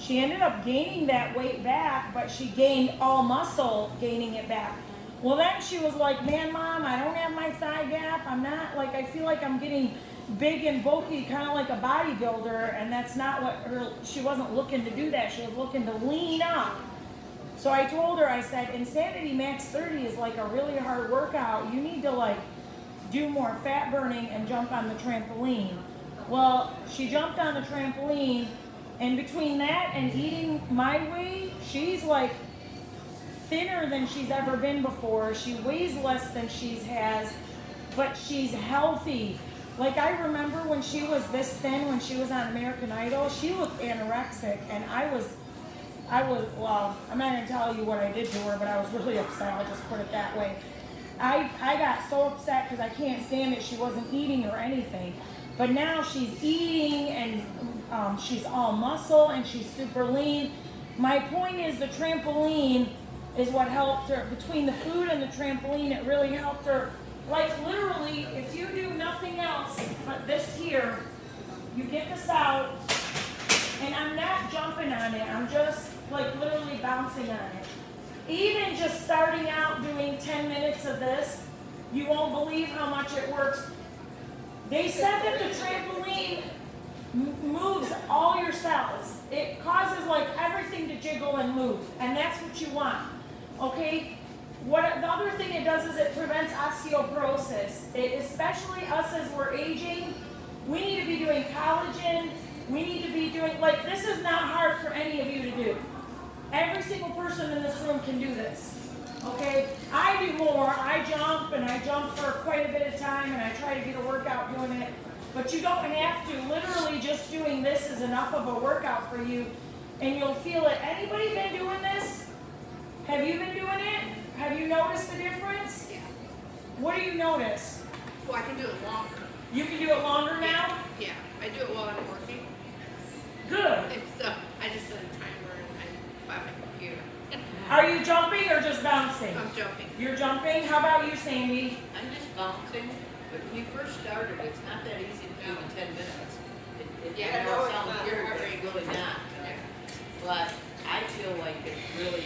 She ended up gaining that weight back, but she gained all muscle gaining it back. Well, then she was like, man, Mom, I don't have my thigh gap. I'm not, like, I feel like I'm getting big and bulky, kind of like a bodybuilder, and that's not what she wasn't looking to do that. She was looking to lean up. So I told her, I said, Insanity Max 30 is like a really hard workout. You need to like do more fat burning and jump on the trampoline. Well, she jumped on the trampoline, and between that and eating my way, she's like thinner than she's ever been before. She weighs less than she's has, but she's healthy. Like I remember when she was this thin, when she was on American Idol, she looked anorexic, and I was, well, I'm not gonna tell you what I did to her, but I was really upset, I'll just put it that way. I got so upset because I can't stand it. She wasn't eating or anything. But now she's eating, and she's all muscle, and she's super lean. My point is the trampoline is what helped her. Between the food and the trampoline, it really helped her. Like literally, if you do nothing else but this here, you get this out, and I'm not jumping on it. I'm just like literally bouncing on it. Even just starting out doing 10 minutes of this, you won't believe how much it works. They said that the trampoline moves all your cells. It causes like everything to jiggle and move, and that's what you want, okay? The other thing it does is it prevents osteoporosis. Especially us as we're aging, we need to be doing collagen. We need to be doing, like, this is not hard for any of you to do. Every single person in this room can do this, okay? I do more. I jump, and I jump for quite a bit of time, and I try to get a workout doing it. But you don't have to. Literally just doing this is enough of a workout for you, and you'll feel it. Anybody been doing this? Have you been doing it? Have you noticed the difference? Yeah. What do you notice? Well, I can do it longer. You can do it longer now? Yeah, I do it while I'm working. Good. And so I just set a timer and I'm by my computer. Are you jumping or just bouncing? I'm jumping. You're jumping? How about you, Sandy? I'm just bouncing, but when you first started, it's not that easy to do in 10 minutes. I know it sounds weird, but it's really not. But I feel like it's really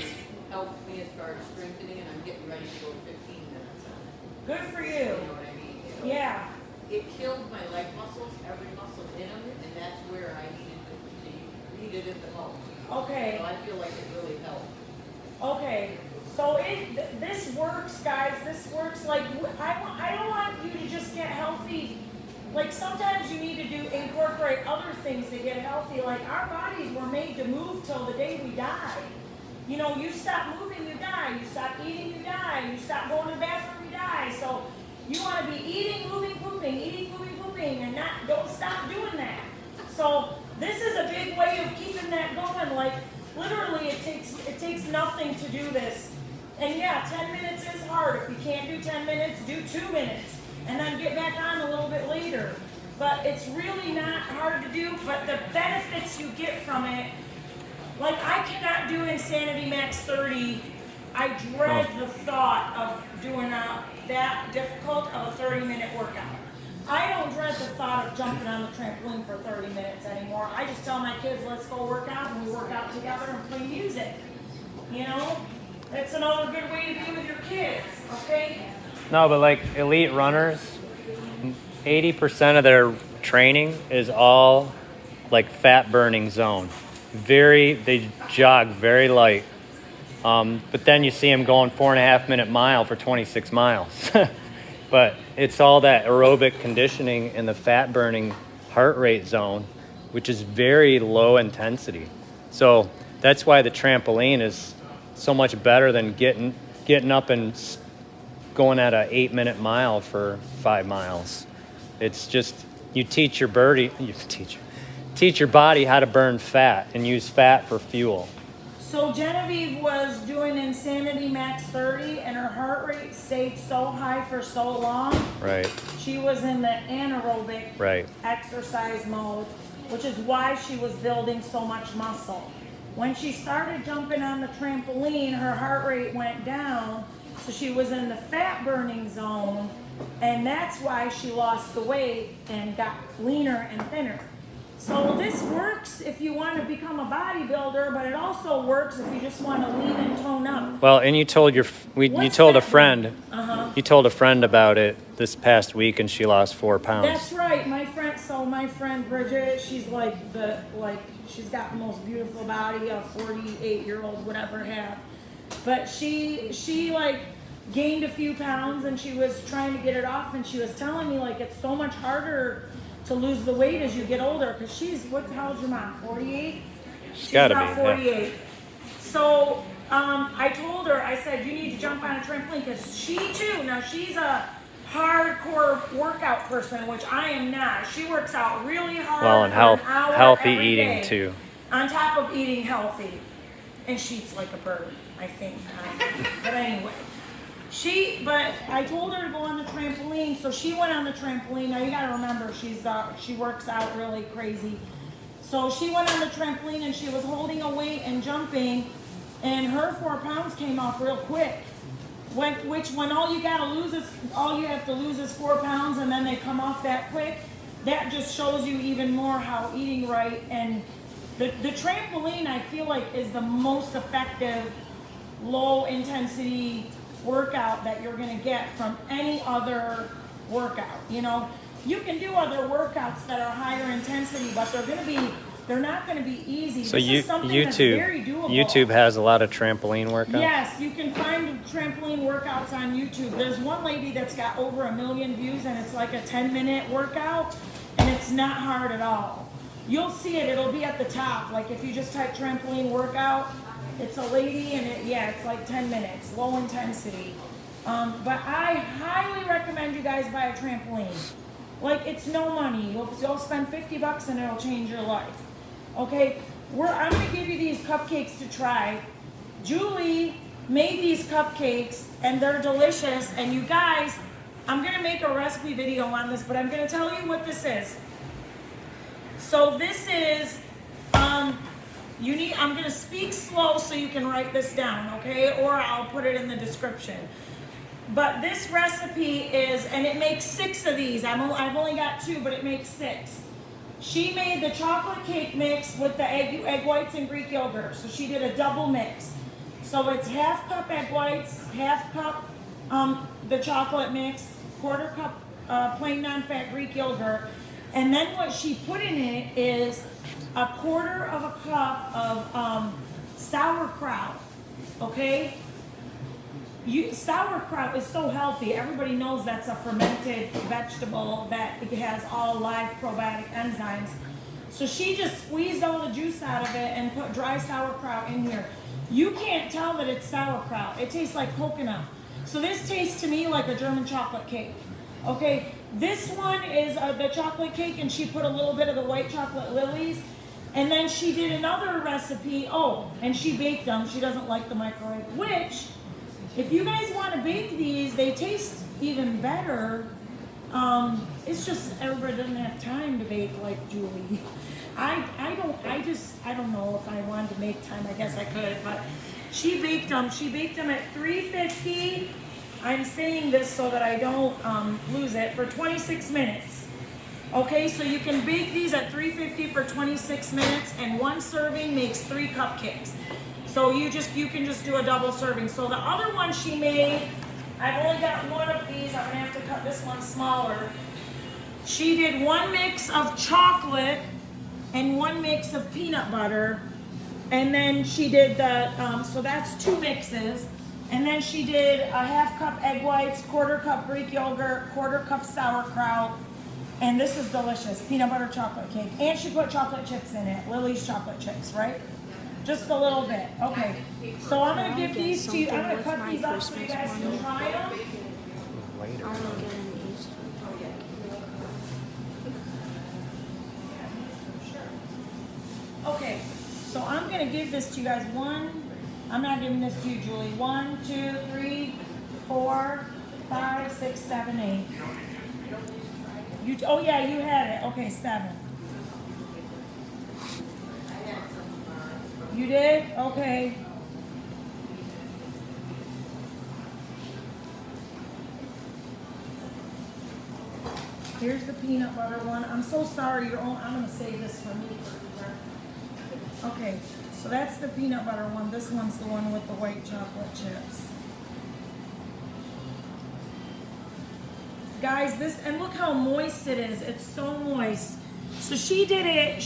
helped me as far as strengthening, and I'm getting ready to go 15 minutes on it. Good for You you. know what I mean? So Yeah. it killed my leg muscles, every muscle in them, and that's where I needed it the most. Okay. So I feel like it really helped. Okay. So this works, guys. This works. Like I don't want you to just get healthy. Like sometimes you need to incorporate other things to get healthy. Like our bodies were made to move till the day we die. You know, you stop moving, you die. You stop eating, you die. You stop going to the bathroom, you die. So you want to be eating, moving, pooping, and don't stop doing that. So this is a big way of keeping that going. Like literally, it takes nothing to do this. And yeah, 10 minutes is hard. If you can't do 10 minutes, do 2 minutes, and then get back on a little bit later. But it's really not hard to do. But the benefits you get from it. Like, I cannot do Insanity Max 30. I dread the thought of doing that difficult of a 30-minute workout. I don't dread the thought of jumping on the trampoline for 30 minutes anymore. I just tell my kids, let's go work out, and we work out together and play music. You know? That's another good way to be with your kids, okay? No, but like elite runners, 80% of their training is all like fat burning zone. They jog very light. But then you see them going 4.5 minute mile for 26 miles. But it's all that aerobic conditioning in the fat burning heart rate zone, which is very low intensity. So that's why the trampoline is so much better than getting up and going at an 8 minute mile for 5 miles. It's just, you teach your body how to burn fat and use fat for fuel. So Genevieve was doing Insanity Max 30, and her heart rate stayed so high for so long. Right. She was in the anaerobic exercise mode, which is why she was building so much muscle. When she started jumping on the trampoline, her heart rate went down, so she was in the fat burning zone, and that's why she lost the weight and got leaner and thinner. So this works if you want to become a bodybuilder, but it also works if you just want to lean and tone up. Well, and you told you told a friend. Uh-huh. You told a friend about it this past week, and she lost 4 pounds. That's right. My friend Bridget, she's she's got the most beautiful body a 48-year-old would ever have. But she like gained a few pounds, and she was trying to get it off, and she was telling me like it's so much harder to lose the weight as you get older, because how old's your mom? 48? She's gotta be. 48. Yeah. So I told her, I said, you need to jump on a trampoline, because she too, now she's a hardcore workout person, which I am not. She works out really hard. Well, and for an hour healthy every eating day, too. on top of eating healthy. And she eats like a bird, I think. But anyway. But I told her to go on the trampoline, so she went on the trampoline. Now you gotta remember, she works out really crazy. So she went on the trampoline and she was holding a weight and jumping, and her 4 pounds came off real quick. When all you have to lose is 4 pounds, and then they come off that quick. That just shows you even more how eating right, and the trampoline, I feel like, is the most effective low intensity workout that you're going to get from any other workout. You know, you can do other workouts that are higher intensity, but they're not going to be easy. So this is something that's very doable. YouTube has a lot of trampoline workouts. Yes, you can find trampoline workouts on YouTube. There's one lady that's got over 1 million views, and it's like a 10-minute workout, and it's not hard at all. You'll see it. It'll be at the top. Like if you just type trampoline workout, it's a lady, and it's like 10 minutes, low intensity. But I highly recommend you guys buy a trampoline. Like, it's no money. You'll spend $50 and it'll change your life. Okay, I'm gonna give you these cupcakes to try. Julie made these cupcakes, and they're delicious. And you guys, I'm gonna make a recipe video on this, but I'm gonna tell you what this is. So this is, I'm gonna speak slow so you can write this down, okay? Or I'll put it in the description. But this recipe is, and it makes 6 of these. I've only got 2, but it makes 6. She made the chocolate cake mix with the egg whites and Greek yogurt. So she did a double mix. So it's half cup egg whites, half cup the chocolate mix, quarter cup plain non-fat Greek yogurt. And then what she put in it is a quarter of a cup of sauerkraut, okay? Sauerkraut is so healthy. Everybody knows that's a fermented vegetable that it has all live probiotic enzymes. So she just squeezed all the juice out of it and put dry sauerkraut in here. You can't tell that it's sauerkraut. It tastes like coconut. So this tastes to me like a German chocolate cake. Okay, this one is the chocolate cake, and she put a little bit of the white chocolate lilies. And then she did another recipe. Oh, and she baked them. She doesn't like the microwave, which, if you guys want to bake these, they taste even better. It's just everybody doesn't have time to bake like Julie. I don't know if I wanted to make time. I guess I could, but she baked them. She baked them at 350. I'm saying this so that I don't lose it, for 26 minutes. Okay, so you can bake these at 350 for 26 minutes, and one serving makes 3 cupcakes. So you can just do a double serving. So the other one she made, I've only got 1 of these. I'm gonna have to cut this one smaller. She did 1 mix of chocolate and 1 mix of peanut butter. And then she did so that's 2 mixes. And then she did a half cup egg whites, quarter cup Greek yogurt, quarter cup sauerkraut. And this is delicious, peanut butter chocolate cake. And she put chocolate chips in it, Lily's chocolate chips, right? Just a little bit. Okay. So I'm going to give these to you. I'm going to cut these up so you guys can try them. Later. Okay. So I'm going to give this to you guys. I'm not giving this to you, Julie. 1, 2, 3, 4, 5, 6, 7, 8. Oh yeah, you had it. Okay, 7. You did? Okay. Here's the peanut butter one. I'm so sorry, I'm gonna save this for me. Okay, so that's the peanut butter one. This one's the one with the white chocolate chips. Guys, this, and look how moist it is. It's so moist. So she did it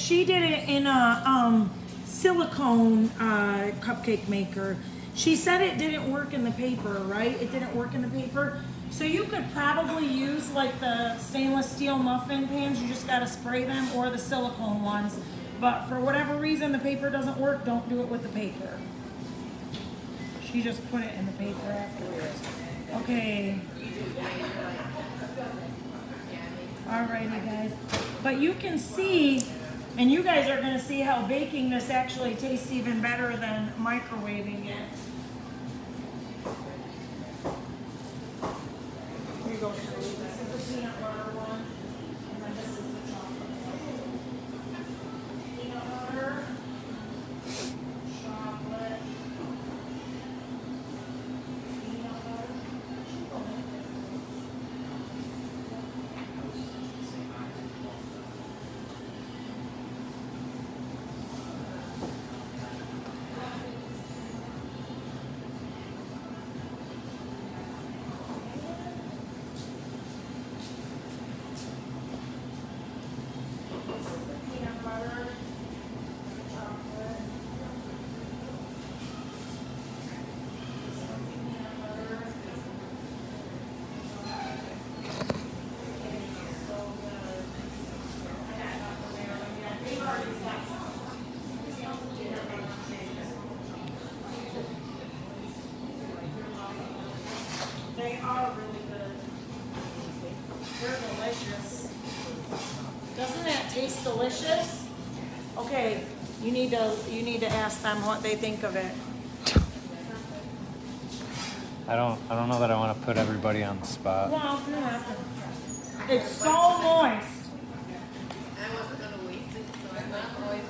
in a silicone cupcake maker. She said it didn't work in the paper, right? It didn't work in the paper. So you could probably use like the stainless steel muffin pans. You just gotta spray them, or the silicone ones. But for whatever reason the paper doesn't work, don't do it with the paper. She just put it in the paper afterwards. Okay. Alrighty guys. But you can see, and you guys are gonna see how baking this actually tastes even better than microwaving it. Here you go, Shirley. This is the peanut butter one, and then this is the chocolate. Peanut butter, chocolate, peanut butter. They are really good. They're delicious. Doesn't that taste delicious? Okay, you need to ask them what they think of it. I don't know that I want to put everybody on the spot. Well, you have to. It's so moist. I wasn't gonna waste it, so I'm not always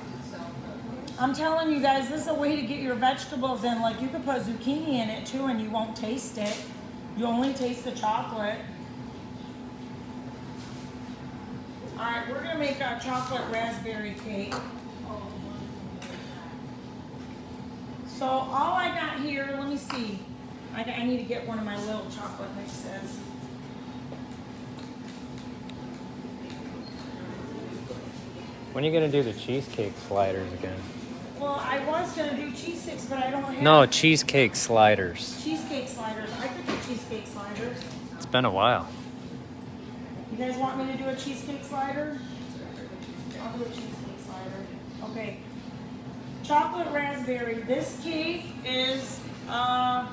I'm telling you guys, this is a way to get your vegetables in. Like, you could put zucchini in it too and you won't taste it. You only taste the chocolate. All right, we're gonna make a chocolate raspberry cake. So all I got here, let me see. I need to get one of my little chocolate mixes. When are you gonna do the cheesecake sliders again? Well, I was gonna do cheese sticks, but I don't have No, cheesecake sliders. cheesecake sliders. I could do cheesecake sliders. It's been a while. You guys want me to do a cheesecake slider? I'll do a cheesecake slider. Okay. Chocolate raspberry. This cake is not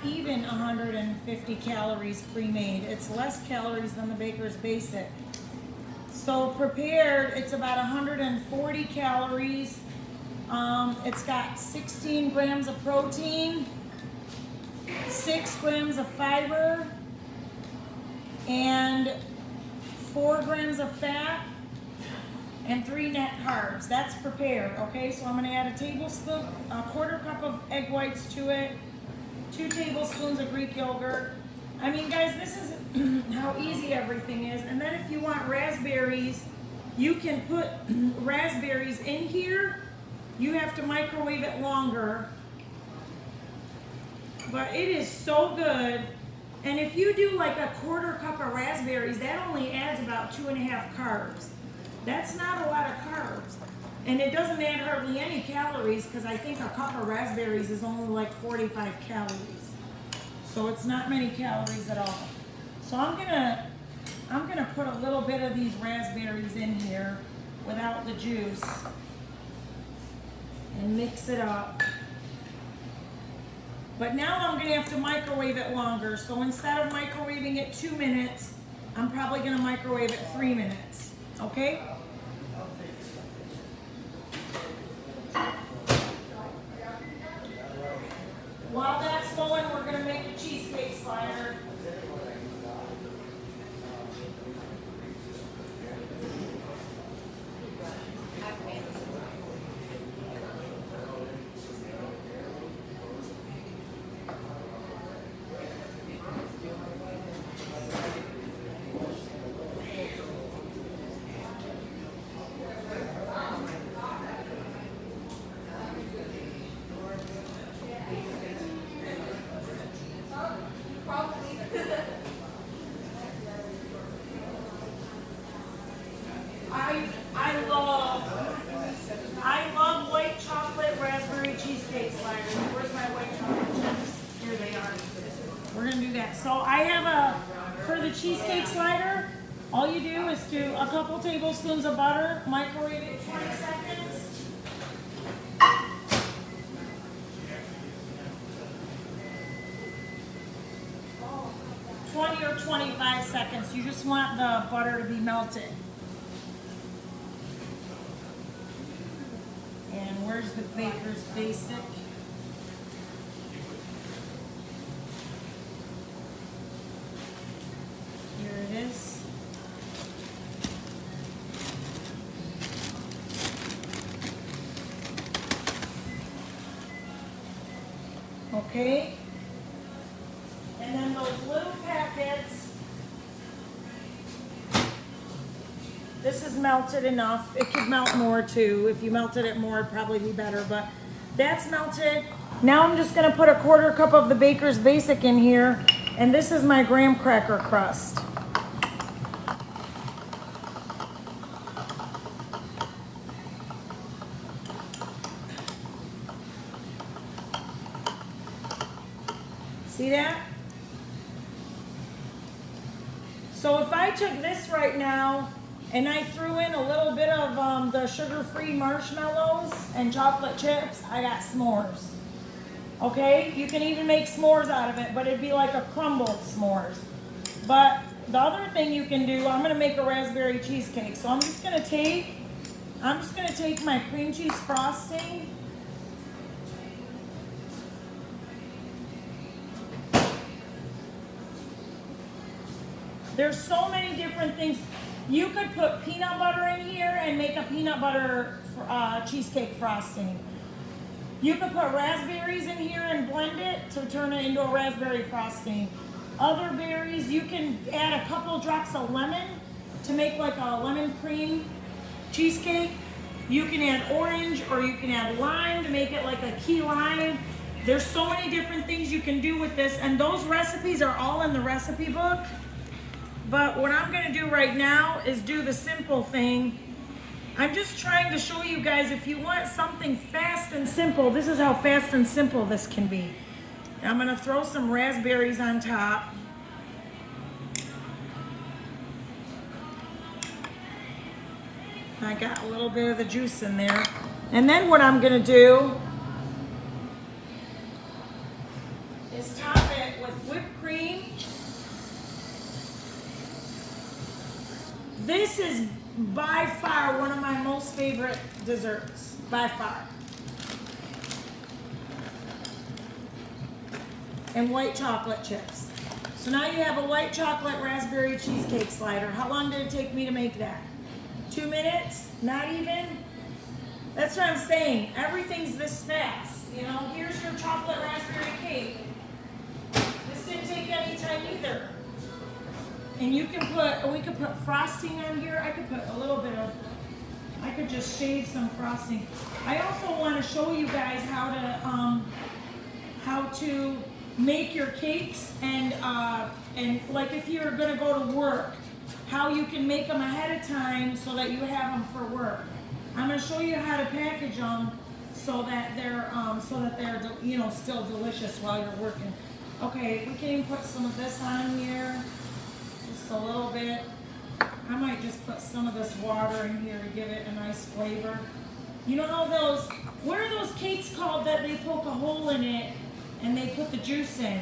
even 150 calories pre-made. It's less calories than the baker's basic. So prepared, it's about 140 calories. It's got 16 grams of protein, 6 grams of fiber, and 4 grams of fat, and 3 net carbs. That's prepared, okay? So I'm gonna add a tablespoon, a quarter cup of egg whites to it, 2 tablespoons of Greek yogurt. I mean, guys, this is how easy everything is. And then if you want raspberries, you can put raspberries in here. You have to microwave it longer. But it is so good. And if you do like a quarter cup of raspberries, that only adds about 2.5 carbs. That's not a lot of carbs. And it doesn't add hardly any calories, because I think a cup of raspberries is only like 45 calories. So it's not many calories at all. So I'm gonna put a little bit of these raspberries in here without the juice and mix it up. But now I'm gonna have to microwave it longer. So instead of microwaving it 2 minutes, I'm probably gonna microwave it 3 minutes, okay? While that's going, we're gonna make a cheesecake slider. So I have for the cheesecake slider, all you do is do a couple tablespoons of butter, microwave it 20 seconds. 20 or 25 seconds. You just want the butter to be melted. And where's the baker's basic? Here it is. Okay. And then those little packets, this is melted enough. It could melt more too. If you melted it more, it'd probably be better, but that's melted. Now I'm just gonna put a 1/4 cup of the baker's basic in here, and this is my graham cracker crust. See that? So if I took this right now and I threw in a little bit of the sugar-free marshmallows and chocolate chips, I got s'mores. Okay, you can even make s'mores out of it, but it'd be like a crumbled s'mores. But the other thing you can do, I'm gonna make a raspberry cheesecake. So I'm just gonna take my cream cheese frosting. There's so many different things. You could put peanut butter in here and make a peanut butter cheesecake frosting. You could put raspberries in here and blend it to turn it into a raspberry frosting. Other berries, you can add a couple drops of lemon to make like a lemon cream cheesecake. You can add orange or you can add lime to make it like a key lime. There's so many different things you can do with this, and those recipes are all in the recipe book. But what I'm gonna do right now is do the simple thing. I'm just trying to show you guys, if you want something fast and simple, this is how fast and simple this can be. I'm gonna throw some raspberries on top. I got a little bit of the juice in there. And then what I'm gonna do is top it with whipped cream. This is by far one of my most favorite desserts, by far. And white chocolate chips. So now you have a white chocolate raspberry cheesecake slider. How long did it take me to make that? 2 minutes? Not even? That's what I'm saying. Everything's this fast. You know, here's your chocolate raspberry cake. This didn't take any time either. And you can put, we could put frosting on here. I could put a little bit of, I could just shave some frosting. I also want to show you guys how to make your cakes and like if you're gonna go to work, how you can make them ahead of time so that you have them for work. I'm gonna show you how to package them so that they're you know, still delicious while you're working. Okay, we can even put some of this on here. Just a little bit. I might just put some of this water in here to give it a nice flavor. You know how those, what are those cakes called that they poke a hole in it and they put the juice in?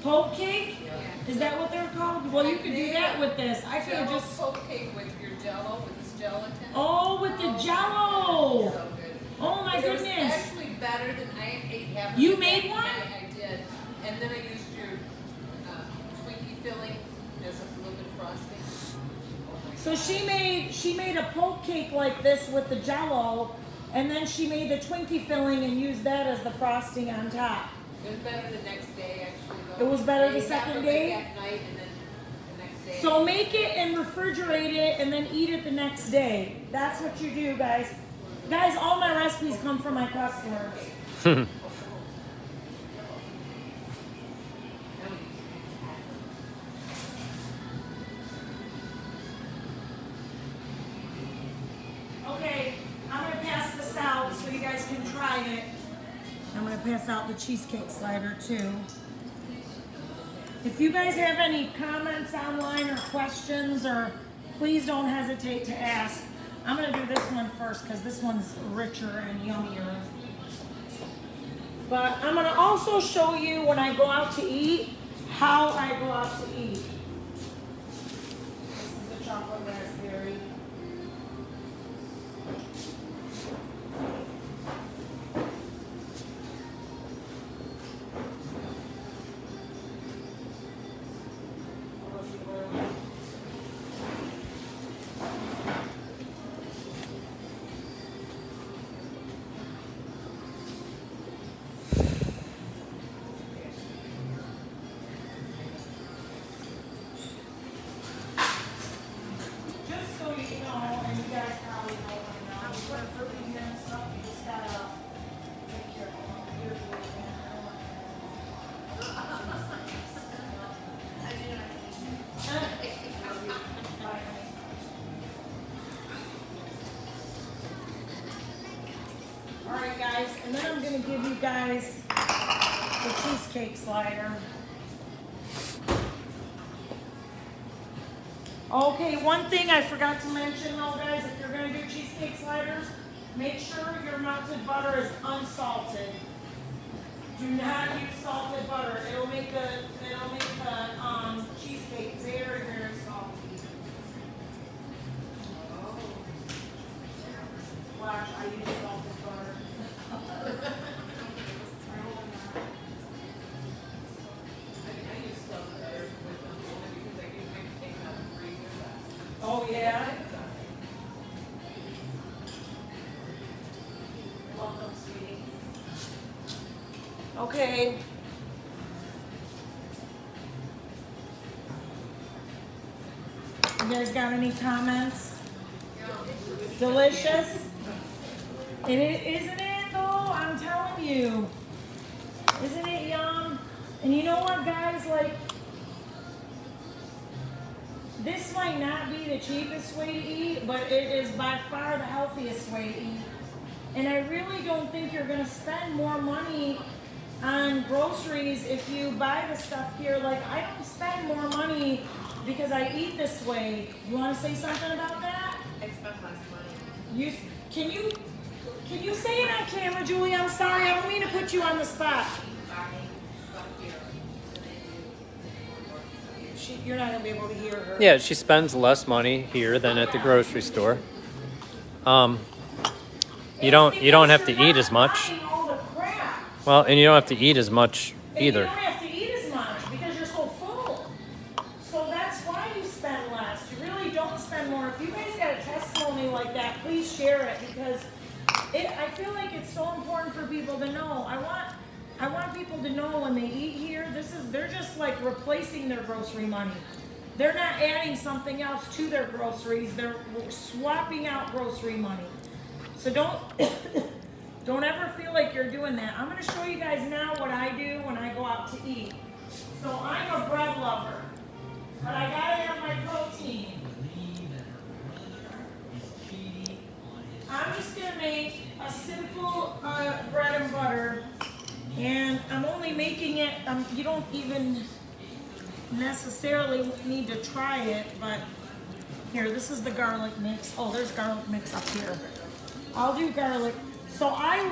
Poke cake? Yeah. Is that what they're called? Well, you could do that with this. I could have Jello just, poke cake with your Jello, with this gelatin. oh, with the Jello. So good. Oh my It was goodness. actually better than I ate having. You it made that one? night. I did, and then I used your Twinkie filling as a little bit of frosting. Oh my So God. she made a poke cake like this with the Jello, and then she made the Twinkie filling and used that as the frosting on top. It was better the next day, actually. Though. It was better the I ate half second of it day? That night, and then the next day. So make it and refrigerate it and then eat it the next day. That's what you do, guys. Guys, all my recipes come from my customers. Okay, I'm gonna pass this out so you guys can try it. I'm gonna pass out the cheesecake slider too. If you guys have any comments online or questions, or please don't hesitate to ask. I'm gonna do this one first because this one's richer and yummier. But I'm gonna also show you when I go out to eat, how I go out to eat. This is the chocolate raspberry. Alright guys, and then I'm going to give you guys the Cheesecake Slider. Okay, one thing I forgot to mention though guys, if you're going to do Cheesecake Sliders, make sure your melted butter is unsalted. Do not use salted butter. It'll make the cheesecake very, very salty. Watch, I use salted butter. Oh yeah? Welcome, sweetie. Okay. You guys got any comments? Delicious? Isn't it though? I'm telling you. Isn't it yum? And you know what guys, like, this might not be the cheapest way to eat, but it is by far the healthiest way to eat. And I really don't think you're gonna spend more money on groceries if you buy the stuff here. Like, I don't spend more money because I eat this way. You wanna say something about that? I spend less money. Can you say it on camera, Julie? I'm sorry, I don't mean to put you on the spot. You're not gonna be able to hear her. Yeah, she spends less money here than at the grocery store. You don't have to eat as much. Well, and you don't have to eat as much either. You don't have to eat as much because you're so full. So that's why you spend less. You really don't spend more. If you guys got a testimony like that, please share it because I feel like it's so important for people to know. I want people to know when they eat here, they're just like replacing their grocery money. They're not adding something else to their groceries. They're swapping out grocery money. So don't ever feel like you're doing that. I'm going to show you guys now what I do when I go out to eat. So I'm a bread lover, but I got to have my protein. I'm just going to make a simple bread and butter. And I'm only making it, you don't even necessarily need to try it, but here, this is the garlic mix. Oh, there's garlic mix up here. I'll do garlic. So I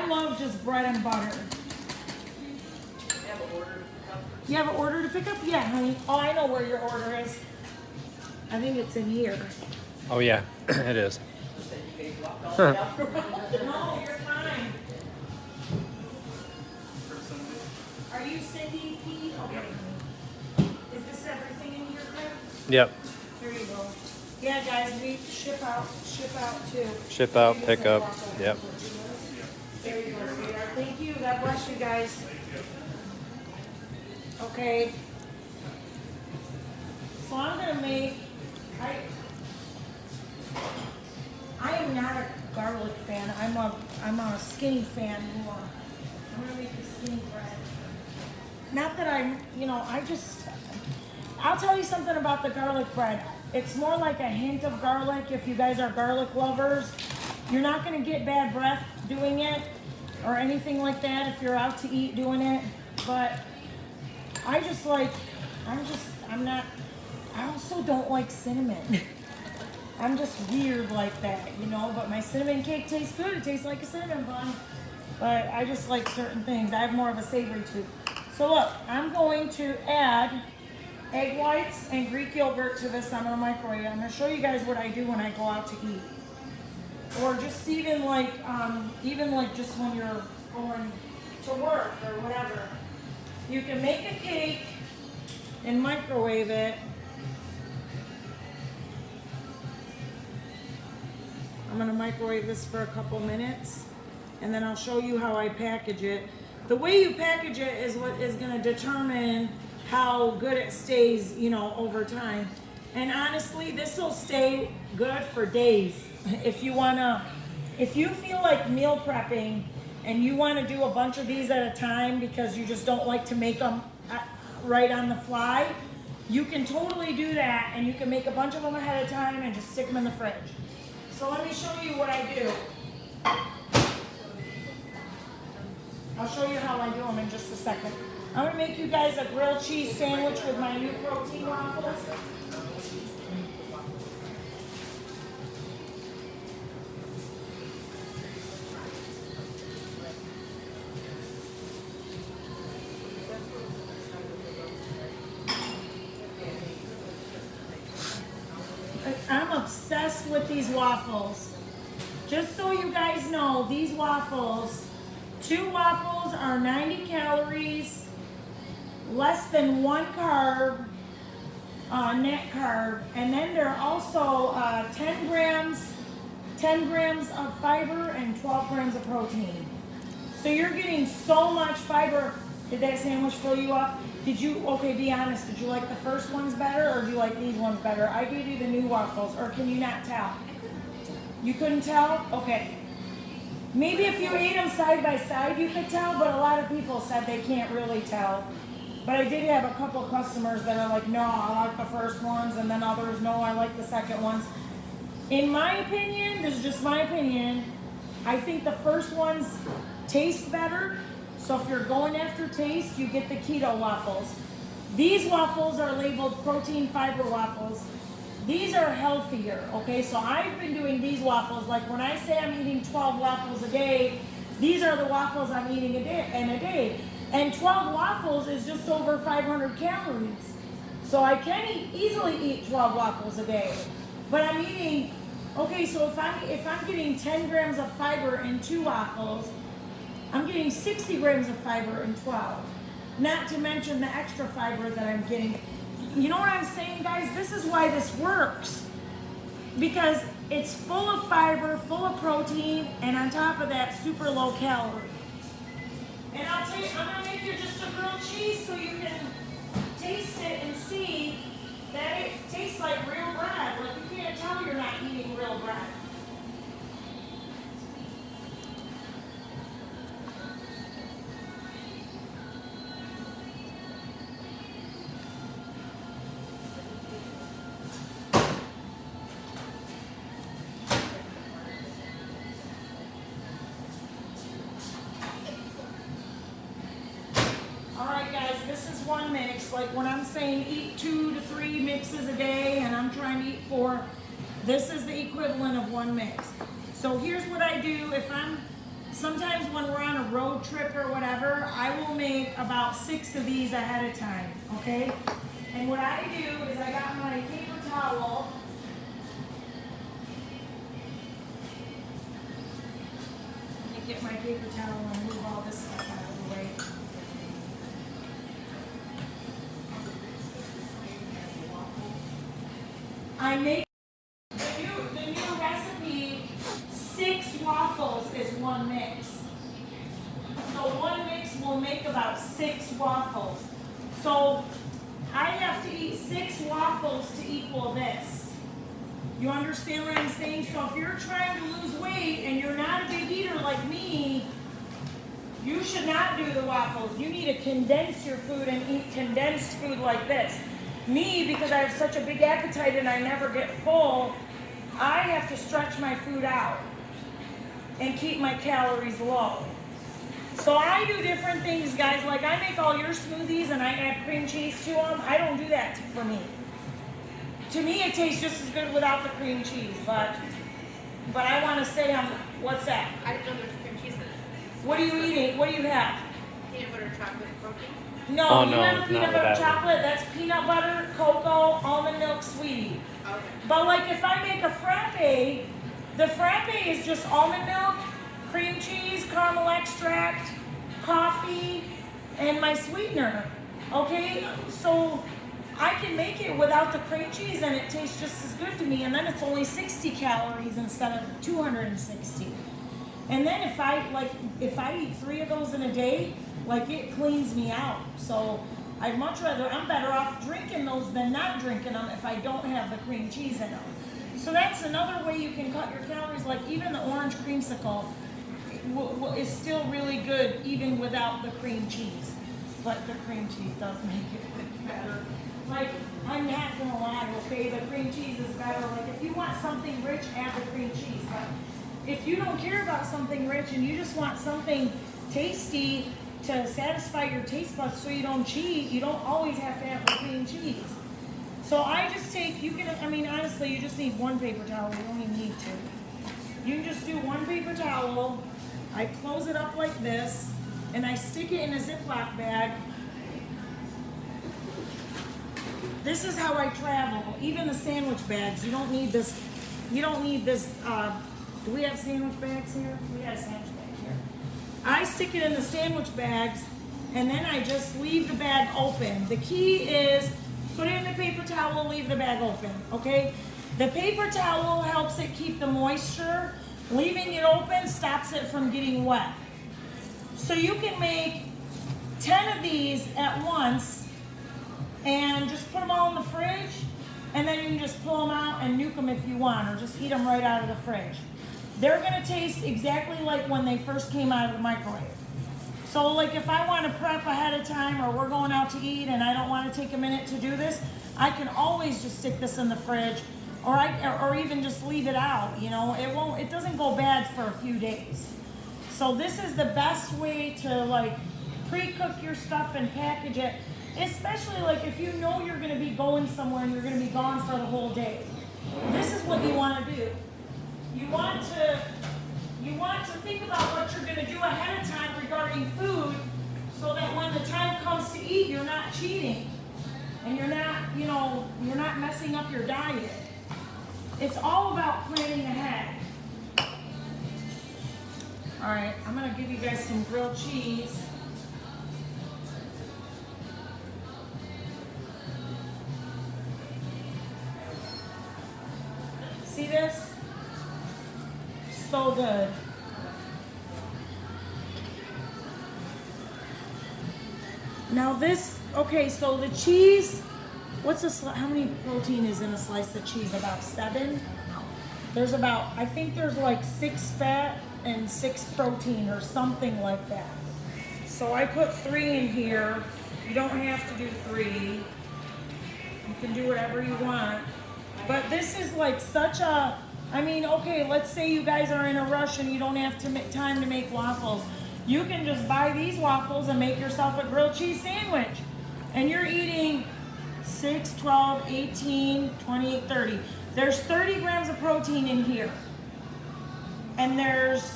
love just bread and butter. You have an order to pick up? Yeah, honey. Oh, I know where your order is. I think it's in here. Oh yeah, it is. No, you're fine. Are you Cindy P? Okay. Is this everything in here, Craig? Yep. Here you go. Yeah, guys, we ship out too. Ship out, pick up. Yep. There you go, sweetheart. Thank you. God bless you guys. Okay. So I'm gonna make. I am not a garlic fan. I'm a skinny fan more. I'm gonna make the skinny bread. Not that I'll tell you something about the garlic bread. It's more like a hint of garlic if you guys are garlic lovers. You're not gonna get bad breath doing it or anything like that if you're out to eat doing it. But I also don't like cinnamon. I'm just weird like that, you know, but my cinnamon cake tastes good. It tastes like a cinnamon bun. But I just like certain things. I have more of a savory tooth. So look, I'm going to add egg whites and Greek yogurt to this on the microwave. I'm going to show you guys what I do when I go out to eat. Or just even like just when you're going to work or whatever. You can make a cake and microwave it. I'm gonna microwave this for a couple minutes and then I'll show you how I package it. The way you package it is what is gonna determine how good it stays, you know, over time. And honestly, this will stay good for days. If you feel like meal prepping and you wanna do a bunch of these at a time because you just don't like to make them right on the fly, you can totally do that and you can make a bunch of them ahead of time and just stick them in the fridge. So let me show you what I do. I'll show you how I do them in just a second. I'm gonna make you guys a grilled cheese sandwich with my new protein waffles. I'm obsessed with these waffles. Just so you guys know, these waffles, 2 waffles are 90 calories, less than 1 carb, net carb, and then they're also 10 grams of fiber and 12 grams of protein. So you're getting so much fiber. Did that sandwich fill you up? Okay, be honest, did you like the first ones better or do you like these ones better? I gave you the new waffles, or can you not tell? You couldn't tell? Okay. Maybe if you ate them side by side you could tell, but a lot of people said they can't really tell. But I did have a couple customers that are like, no, I like the first ones, and then others, no, I like the second ones. In my opinion, this is just my opinion, I think the first ones taste better. So if you're going after taste, you get the keto waffles. These waffles are labeled protein fiber waffles. These are healthier, okay? So I've been doing these waffles, like when I say I'm eating 12 waffles a day, these are the waffles I'm eating in a day. And 12 waffles is just over 500 calories. So I can easily eat 12 waffles a day. But I'm eating, okay, so if I'm getting 10 grams of fiber in 2 waffles, I'm getting 60 grams of fiber in 12. Not to mention the extra fiber that I'm getting. You know what I'm saying, guys? This is why this works. Because it's full of fiber, full of protein, and on top of that, super low calorie. And I'll tell you, I'm gonna make you just a grilled cheese so you can taste it and see that it tastes like real bread. Like you can't tell you're not eating real bread. One mix, like when I'm saying eat 2 to 3 mixes a day and I'm trying to eat 4, this is the equivalent of 1 mix. So here's what I do. Sometimes when we're on a road trip or whatever, I will make about 6 of these ahead of time, okay? And what I do is I got my paper towel. Let me get my paper towel and move all this stuff out of the way. I make the new recipe, 6 waffles is 1 mix. So 1 mix will make about 6 waffles. So I have to eat 6 waffles to equal this. You understand what I'm saying? So if you're trying to lose weight and you're not a big eater like me, you should not do the waffles. You need to condense your food and eat condensed food like this. Me, because I have such a big appetite and I never get full, I have to stretch my food out and keep my calories low. So I do different things, guys. Like I make all your smoothies and I add cream cheese to them. I don't do that for me. To me, it tastes just as good without the cream cheese. But I want to say, what's that? I didn't know there's cream cheese in it. What are you eating? What do you have? Peanut butter chocolate protein. No, Oh, you no, have peanut not butter that one. chocolate. That's peanut butter, cocoa, almond milk, sweetie. Okay. But like if I make a frappe, the frappe is just almond milk, cream cheese, caramel extract, coffee, and my sweetener. Okay, so I can make it without the cream cheese and it tastes just as good to me. And then it's only 60 calories instead of 260. And then if I eat 3 of those in a day, like it cleans me out. So I'm better off drinking those than not drinking them if I don't have the cream cheese in them. So that's another way you can cut your calories. Like even the orange creamsicle is still really good even without the cream cheese. But the cream cheese does make it better. Like, I'm not gonna lie, okay, the cream cheese is better. Like if you want something rich, add the cream cheese. But if you don't care about something rich and you just want something tasty to satisfy your taste buds so you don't cheat, you don't always have to have the cream cheese. So I just take, honestly, you just need one paper towel. You don't even need two. You can just do one paper towel. I close it up like this, and I stick it in a Ziploc bag. This is how I travel. Even the sandwich bags, you don't need this, do we have sandwich bags here? We got a sandwich bag here. I stick it in the sandwich bags, and then I just leave the bag open. The key is put it in the paper towel, leave the bag open, okay? The paper towel helps it keep the moisture. Leaving it open stops it from getting wet. So you can make 10 of these at once and just put them all in the fridge, and then you can just pull them out and nuke them if you want, or just eat them right out of the fridge. They're gonna taste exactly like when they first came out of the microwave. So like if I want to prep ahead of time, or we're going out to eat and I don't want to take a minute to do this, I can always just stick this in the fridge, or even just leave it out. It doesn't go bad for a few days. So this is the best way to like pre-cook your stuff and package it, especially like if you know you're going to be going somewhere and you're going to be gone for the whole day. This is what you want to do. You want to think about what you're going to do ahead of time regarding food, so that when the time comes to eat, you're not cheating and you're not messing up your diet. It's all about planning ahead. All right, I'm going to give you guys some grilled cheese. See this? So good. Now this, okay, so the cheese, how many protein is in a slice of cheese? About 7? I think there's like 6 fat and 6 protein or something like that. So I put 3 in here. You don't have to do 3. You can do whatever you want. But this is like okay, let's say you guys are in a rush and you don't have time to make waffles. You can just buy these waffles and make yourself a grilled cheese sandwich. And you're eating 6, 12, 18, 28, 30. There's 30 grams of protein in here. And there's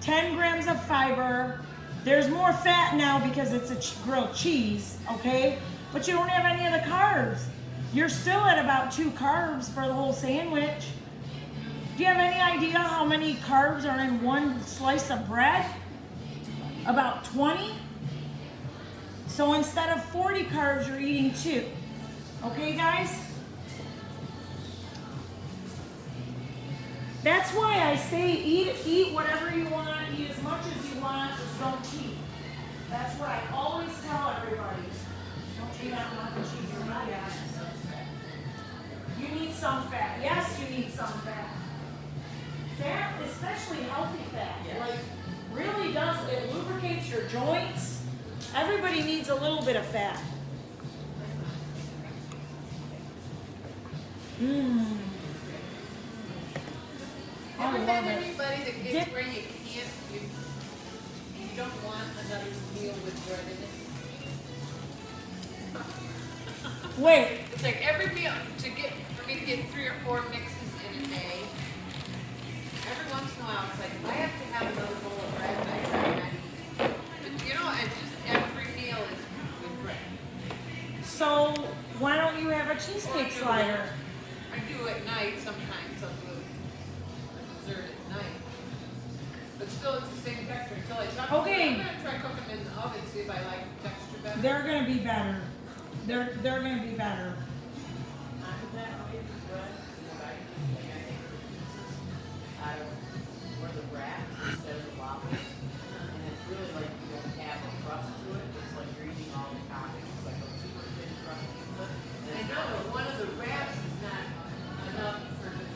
10 grams of fiber. There's more fat now because it's a grilled cheese, okay? But you don't have any of the carbs. You're still at about 2 carbs for the whole sandwich. Do you have any idea how many carbs are in one slice of bread? About 20? So instead of 40 carbs, you're eating 2. Okay, guys? That's why I say eat whatever you want, eat as much as you want, just don't cheat. That's what I always tell everybody. Don't cheat out on the cheese or not yet. You need some fat. Yes, you need some fat. Fat, especially healthy fat, like really does, it lubricates your joints. Everybody needs a little bit of fat. I Ever love met it. anybody that gets where you can't, You don't want another meal with bread in it. Wait, It's like every meal, for me to get 3 or 4 mixes in a day, every once in a while, it's like, if I have to have another bowl of bread, I try not to eat. But you know, it's just every meal is with bread. so why don't you have a cheesecake slider? I do at night sometimes, I'll do a dessert at night. But still, it's the same texture until I talk. Okay. I'm gonna try cooking them in the oven, see if I like the texture better. They're gonna be better. They're gonna be better. Out of one of the wraps instead of the waffles. And it's really like you don't have a crust to it. It's like you're eating all the toppings. It's like a super thin crust pizza. And I know, but one of the wraps is not enough for the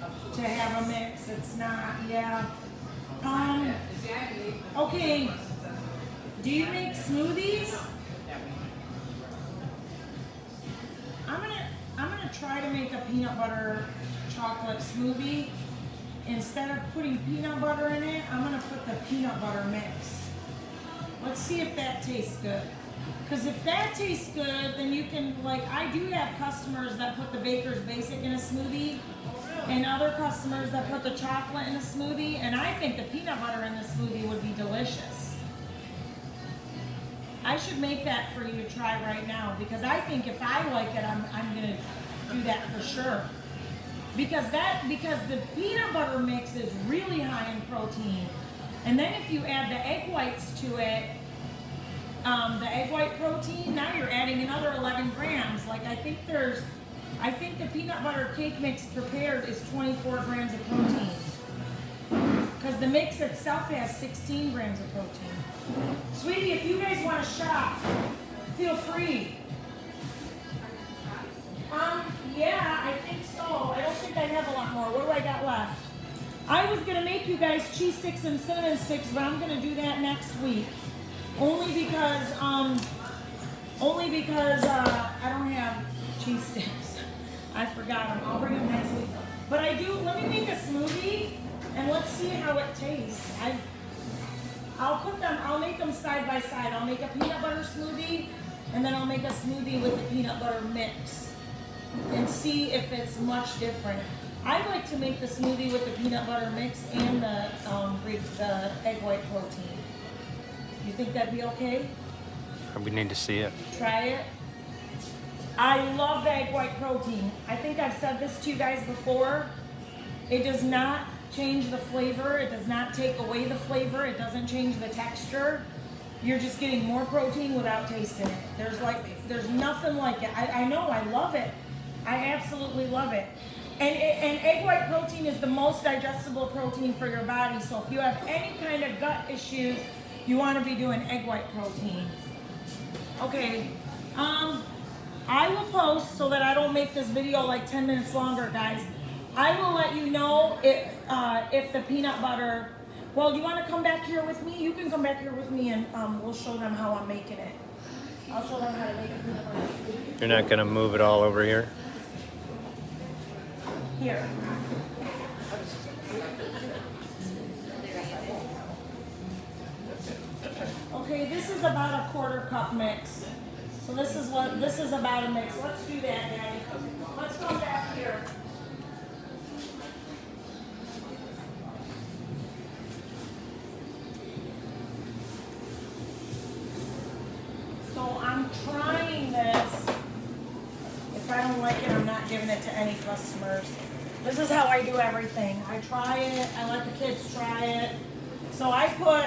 up To have a mix, it's not, yeah. See, I haven't eaten Okay, do you make smoothies? I'm gonna try to make a peanut butter chocolate smoothie. Instead of putting peanut butter in it, I'm gonna put the peanut butter mix. Let's see if that tastes good. Because if that tastes good, then you can, like, I do have customers that put the Baker's Basic in a smoothie, and other customers that put the chocolate in a smoothie, and I think the peanut butter in the smoothie would be delicious. I should make that for you to try right now, because I think if I like it, I'm gonna do that for sure. Because the peanut butter mix is really high in protein. And then if you add the egg whites to it, the egg white protein, now you're adding another 11 grams. Like I think the peanut butter cake mix prepared is 24 grams of protein. Because the mix itself has 16 grams of protein. Sweetie, if you guys want to shop, feel free. Yeah, I think so. I don't think I have a lot more. What do I got left? I was gonna make you guys cheese sticks and cinnamon sticks, but I'm gonna do that next week. Only because I don't have cheese sticks. I forgot them. I'll bring them next week. But I do. Let me make a smoothie and let's see how it tastes. I'll make them side by side. I'll make a peanut butter smoothie and then I'll make a smoothie with the peanut butter mix and see if it's much different. I like to make the smoothie with the peanut butter mix and the egg white protein. You think that'd be okay? We need to see it. Try it. I love the egg white protein. I think I've said this to you guys before. It does not change the flavor. It does not take away the flavor. It doesn't change the texture. You're just getting more protein without tasting it. There's nothing like it. I know, I love it. I absolutely love it. And egg white protein is the most digestible protein for your body. So if you have any kind of gut issues, you want to be doing egg white protein. Okay. I will post so that I don't make this video like 10 minutes longer, guys. I will let you know if the peanut butter. Well, do you want to come back here with me? You can come back here with me and we'll show them how I'm making it. I'll show them how to make a peanut butter smoothie. You're not gonna move it all over here? Here. Okay, this is about a 1/4 cup mix. So this is about a mix. Let's do that, Daddy. Let's go back here. So I'm trying this. If I don't like it, I'm not giving it to any customers. This is how I do everything. I try it, I let the kids try it. So I put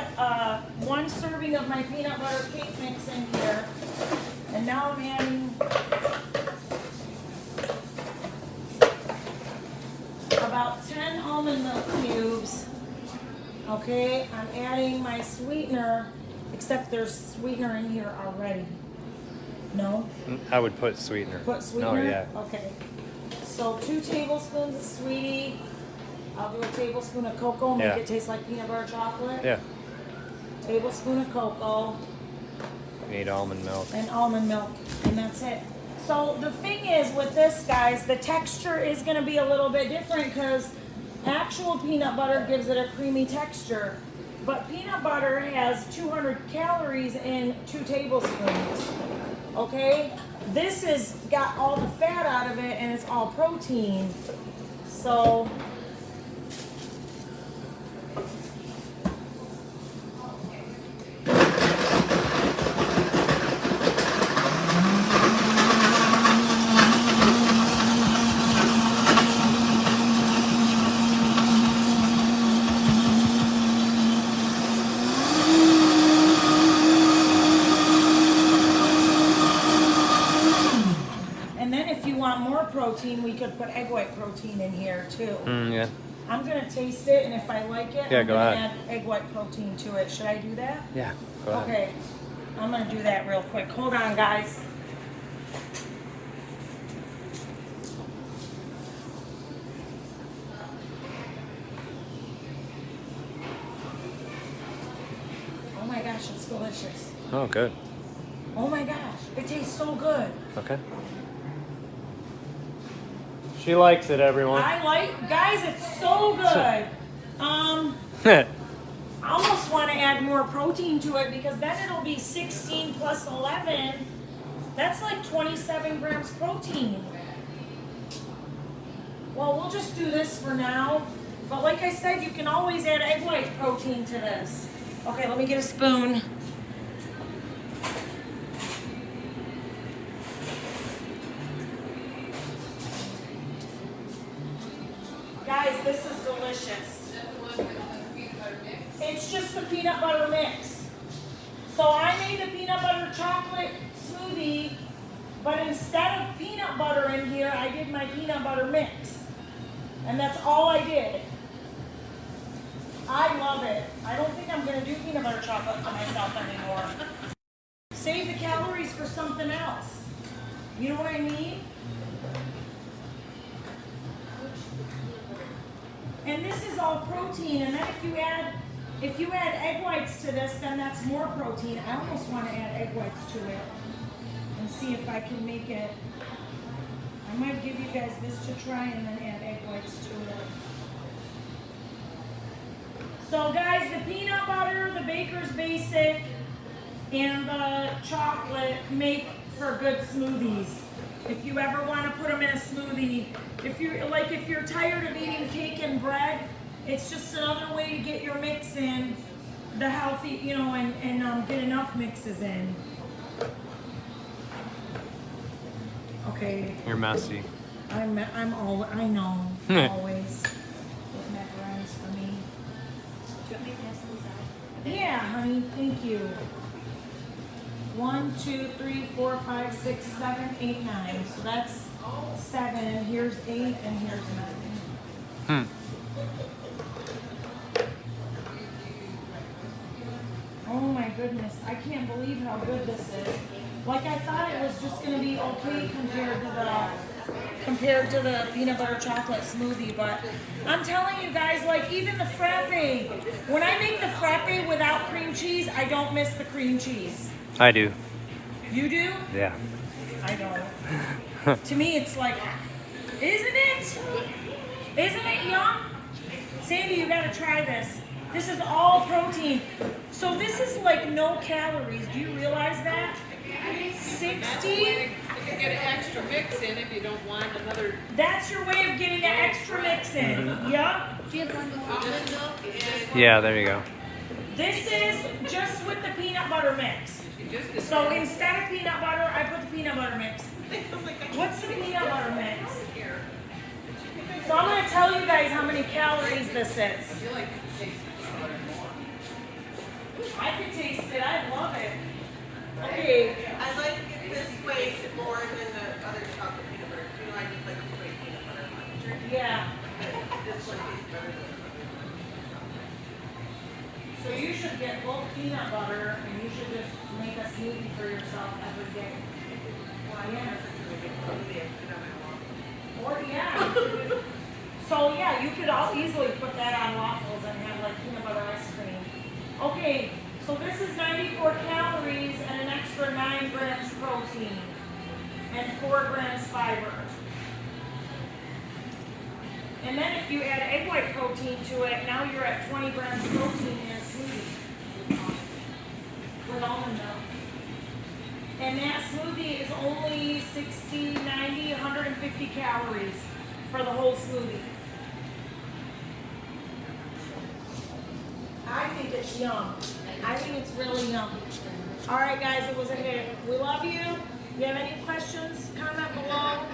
1 serving of my peanut butter cake mix in here. And now I'm adding about 10 almond milk cubes. Okay, I'm adding my sweetener, except there's sweetener in here already. No? I would put sweetener. Put sweetener? No, yeah. Okay. So 2 tablespoons of sweetie. I'll do a tablespoon of cocoa, make Yeah. it taste like peanut butter chocolate. Yeah. Tablespoon of cocoa You need almond milk. and almond milk, and that's it. So the thing is with this, guys, the texture is going to be a little bit different because actual peanut butter gives it a creamy texture. but peanut butter has 200 calories in 2 tablespoons. Okay? This has got all the fat out of it and it's all protein. So protein, we could put egg white protein in here too. Yeah. I'm gonna taste it, and if I like it, Yeah, I'm go gonna ahead. add egg white protein to it. Should I do that? Yeah. Go ahead. Okay, I'm gonna do that real quick. Hold on, guys. Oh my gosh, it's delicious. Oh, good. Oh my gosh, it tastes so good. Okay. She likes it, everyone. I like, guys, it's so good. I almost want to add more protein to it because then it'll be 16 plus 11. That's like 27 grams protein. Well, we'll just do this for now. But like I said, you can always add egg white protein to this. Okay, let me get a spoon. Guys, this is delicious. It's just the peanut butter mix. So I made a peanut butter chocolate smoothie, but instead of peanut butter in here, I did my peanut butter mix. And that's all I did. I love it. I don't think I'm gonna do peanut butter chocolate for myself anymore. Save the calories for something else. You know what I mean? And this is all protein, and then if you add egg whites to this, then that's more protein. I almost want to add egg whites to it and see if I can make it. I might give you guys this to try and then add egg whites to it. So guys, the peanut butter, the Baker's Basic, and the chocolate make for good smoothies. If you ever want to put them in a smoothie, if you're tired of eating cake and bread, it's just another way to get your mix in, the healthy, you know, and get enough mixes in. Okay. You're messy. I know, always. With macarons for me. Do you want me to pass these out? Yeah, honey, thank you. 1, 2, 3, 4, 5, 6, 7, 8, 9. So that's 7, and here's 8, and here's 9. Oh my goodness, I can't believe how good this is. Like I thought it was just gonna be okay compared to the peanut butter chocolate smoothie, but I'm telling you guys, like even the frappe, when I make the frappe without cream cheese, I don't miss the cream cheese. I do. You do? Yeah. I don't. To me, it's like, isn't it? Isn't it yum? Sandy, you gotta try this. This is all protein. So this is like no calories. Do you realize that? 60? You can get an extra mix in if you don't want another. That's your way of getting an extra mix in. Yup. Do you have one with almond milk? Yeah, there you go. This is just with the peanut butter mix. So instead of peanut butter, I put the peanut butter mix. What's the peanut butter mix? So I'm going to tell you guys how many calories this is. I can taste it. I love it. Okay. I like it this way more than the other chocolate peanut butter. You know, I just like the straight peanut butter one. Yeah. This one tastes better than So you should get bulk peanut butter and you should just make a smoothie for yourself every day. Why, yeah. Or yeah. So yeah, you could all easily put that on waffles and have like peanut butter ice cream. Okay, so this is 94 calories and an extra 9 grams protein and 4 grams fiber. And then if you add egg white protein to it, now you're at 20 grams protein in a smoothie. And that smoothie is only 60, 90, 150 calories for the whole smoothie. I think it's yum. I think it's really yum. All right, guys, it was a hit. We love you. If you have any questions, comment below.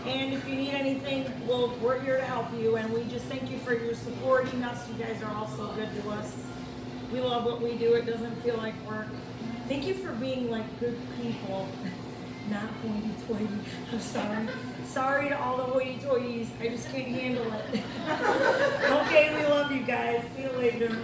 And if you need anything, we're here to help you. And we just thank you for your supporting us. You guys are all so good to us. We love what we do. It doesn't feel like work. Thank you for being like good people. Not hoity-toity. I'm sorry. Sorry to all the hoity-toities. I just can't handle it. Okay, we love you guys. See you later.